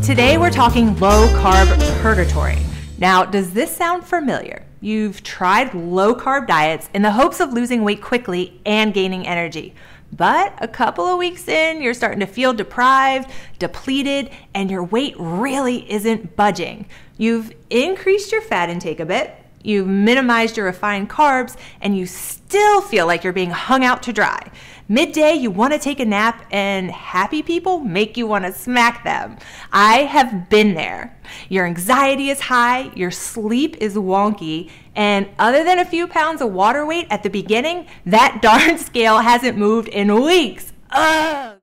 Today we're talking low carb purgatory. Now, does this sound familiar? You've tried low carb diets in the hopes of losing weight quickly and gaining energy. But a couple of weeks in, you're starting to feel deprived, depleted, and your weight really isn't budging. You've increased your fat intake a bit, you've minimized your refined carbs, and you still feel like you're being hung out to dry. Midday, you want to take a nap, and happy people make you want to smack them. I have been there. Your anxiety is high, your sleep is wonky, and other than a few pounds of water weight at the beginning, that darn scale hasn't moved in weeks. Ugh.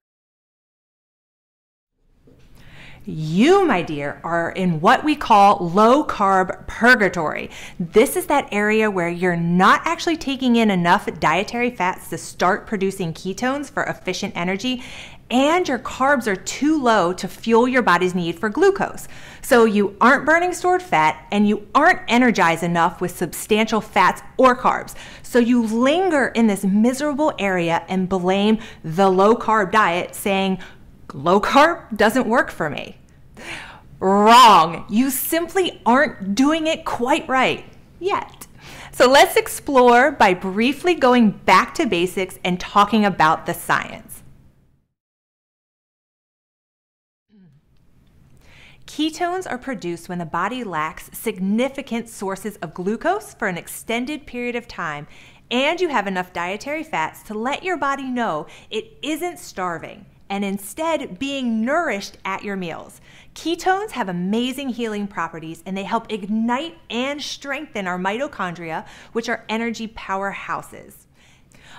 You, my dear, are in what we call low carb purgatory. This is that area where you're not actually taking in enough dietary fats to start producing ketones for efficient energy, and your carbs are too low to fuel your body's need for glucose. So you aren't burning stored fat, and you aren't energized enough with substantial fats or carbs. So you linger in this miserable area and blame the low carb diet, saying, low carb doesn't work for me. Wrong. You simply aren't doing it quite right yet. So let's explore by briefly going back to basics and talking about the science. Ketones are produced when the body lacks significant sources of glucose for an extended period of time, and you have enough dietary fats to let your body know it isn't starving and instead being nourished at your meals. Ketones have amazing healing properties, and they help ignite and strengthen our mitochondria, which are energy powerhouses.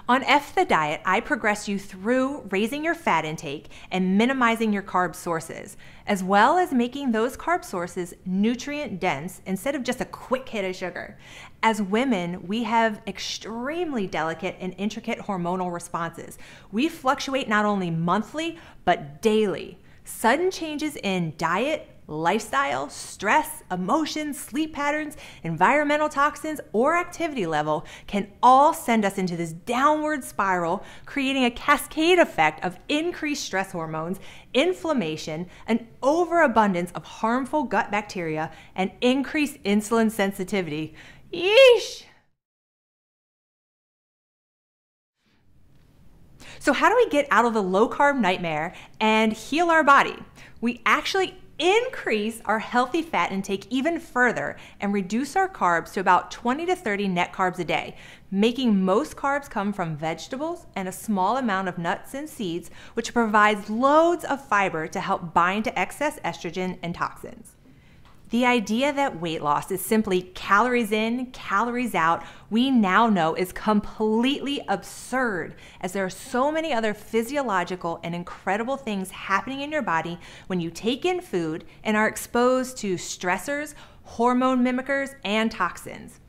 On F the Diet, I progress you through raising your fat intake and minimizing your carb sources, as well as making those carb sources nutrient dense instead of just a quick hit of sugar. As women, we have extremely delicate and intricate hormonal responses. We fluctuate not only monthly, but daily. Sudden changes in diet, lifestyle, stress, emotions, sleep patterns, environmental toxins, or activity level can all send us into this downward spiral, creating a cascade effect of increased stress hormones, inflammation, an overabundance of harmful gut bacteria, and increased insulin sensitivity. Yeesh! So how do we get out of the low carb nightmare and heal our body? We actually increase our healthy fat intake even further and reduce our carbs to about 20 to 30 net carbs a day, making most carbs come from vegetables and a small amount of nuts and seeds, which provides loads of fiber to help bind to excess estrogen and toxins. The idea that weight loss is simply calories in, calories out, we now know is completely absurd, as there are so many other physiological and incredible things happening in your body when you take in food and are exposed to stressors, hormone mimickers, and toxins.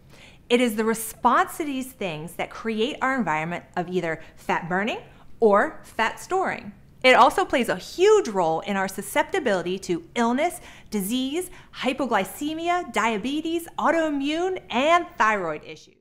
It is the response to these things that create our environment of either fat burning or fat storing. It also plays a huge role in our susceptibility to illness, disease, hypoglycemia, diabetes, autoimmune, and thyroid issues.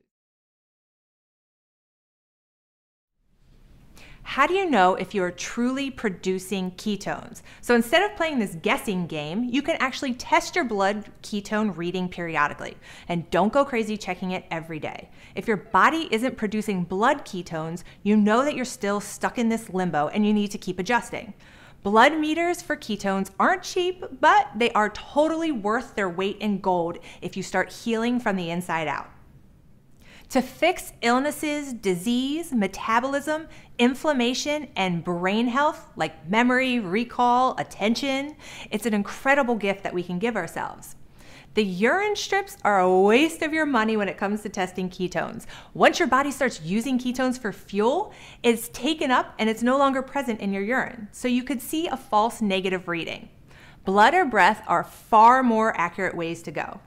How do you know if you're truly producing ketones? So instead of playing this guessing game, you can actually test your blood ketone reading periodically. And don't go crazy checking it every day. If your body isn't producing blood ketones, you know that you're still stuck in this limbo and you need to keep adjusting. Blood meters for ketones aren't cheap, but they are totally worth their weight in gold if you start healing from the inside out. To fix illnesses, disease, metabolism, inflammation, and brain health like memory, recall, attention, it's an incredible gift that we can give ourselves. The urine strips are a waste of your money when it comes to testing ketones. Once your body starts using ketones for fuel, it's taken up and it's no longer present in your urine, so you could see a false negative reading. Blood or breath are far more accurate ways to go.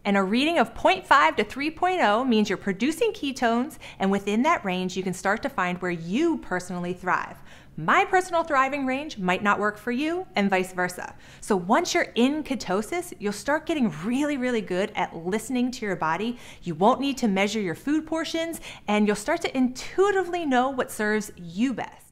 And a reading of 0.5 to 3.0 means you're producing ketones, and within that range, you can start to find where you personally thrive. My personal thriving range might not work for you, and vice versa. So once you're in ketosis, you'll start getting really good at listening to your body. You won't need to measure your food portions, and you'll start to intuitively know what serves you best.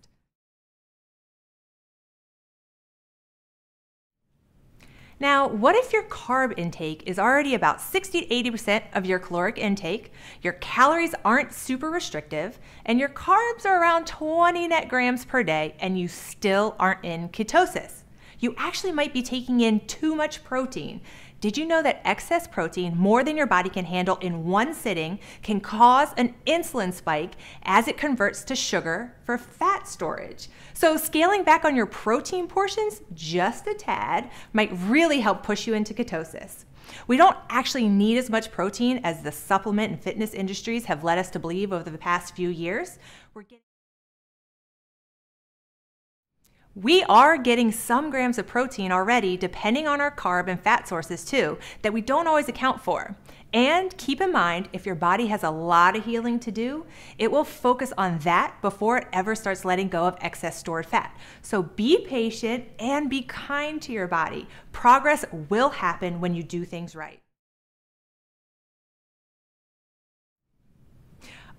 Now, what if your carb intake is already about 60 to 80% of your caloric intake, your calories aren't super restrictive, and your carbs are around 20 net grams per day, and you still aren't in ketosis? You actually might be taking in too much protein. Did you know that excess protein, more than your body can handle in one sitting, can cause an insulin spike as it converts to sugar for fat storage? So scaling back on your protein portions just a tad might really help push you into ketosis. We don't actually need as much protein as the supplement and fitness industries have led us to believe over the past few years. We are getting some grams of protein already, depending on our carb and fat sources too, that we don't always account for. And keep in mind, if your body has a lot of healing to do, it will focus on that before it ever starts letting go of excess stored fat. So be patient and be kind to your body. Progress will happen when you do things right.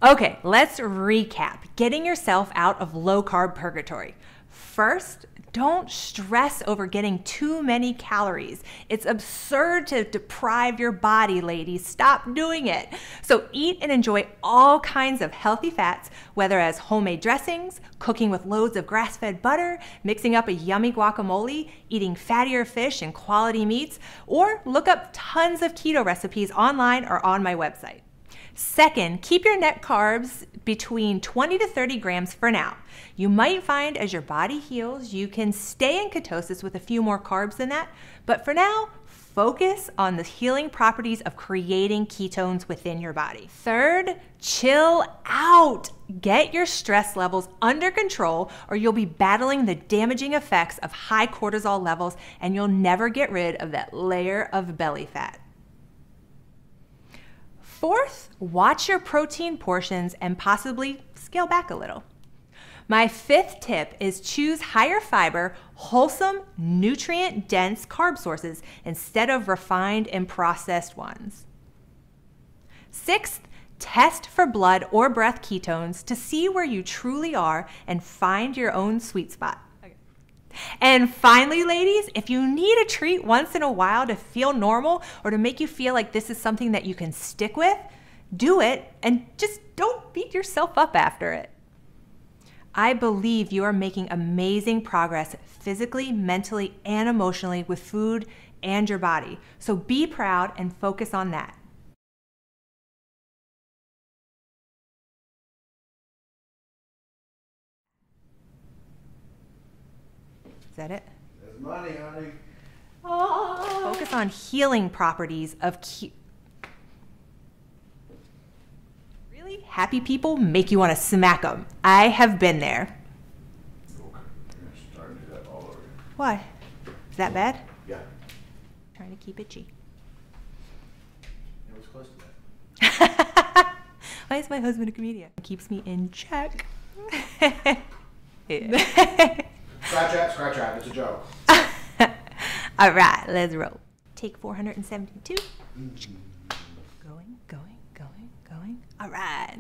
Okay, let's recap getting yourself out of low carb purgatory. First, don't stress over getting too many calories. It's absurd to deprive your body, ladies. Stop doing it. So eat and enjoy all kinds of healthy fats, whether as homemade dressings, cooking with loads of grass-fed butter, mixing up a yummy guacamole, eating fattier fish and quality meats, or look up tons of keto recipes online or on my website. Second, keep your net carbs between 20 to 30 grams for now. You might find as your body heals, you can stay in ketosis with a few more carbs than that, but for now, focus on the healing properties of creating ketones within your body. Third, chill out. Get your stress levels under control or you'll be battling the damaging effects of high cortisol levels and you'll never get rid of that layer of belly fat. Fourth, watch your protein portions and possibly scale back a little. My fifth tip is choose higher fiber, wholesome, nutrient-dense carb sources instead of refined and processed ones. Sixth, test for blood or breath ketones to see where you truly are and find your own sweet spot. And finally, ladies, if you need a treat once in a while to feel normal or to make you feel like this is something that you can stick with, do it and just don't beat yourself up after it. I believe you are making amazing progress physically, mentally, and emotionally with food and your body. So be proud and focus on that. Is that it? There's money, honey. Oh. Focus on healing properties of Really happy people make you want to smack them. I have been there. Okay. You're starting to do that all over again. Why? Is that bad? Yeah. Trying to keep it G. It was close to that. Why is my husband a comedian? It keeps me in check. Scratch that. It's a joke. All right, let's roll. Take 472. Going. All right.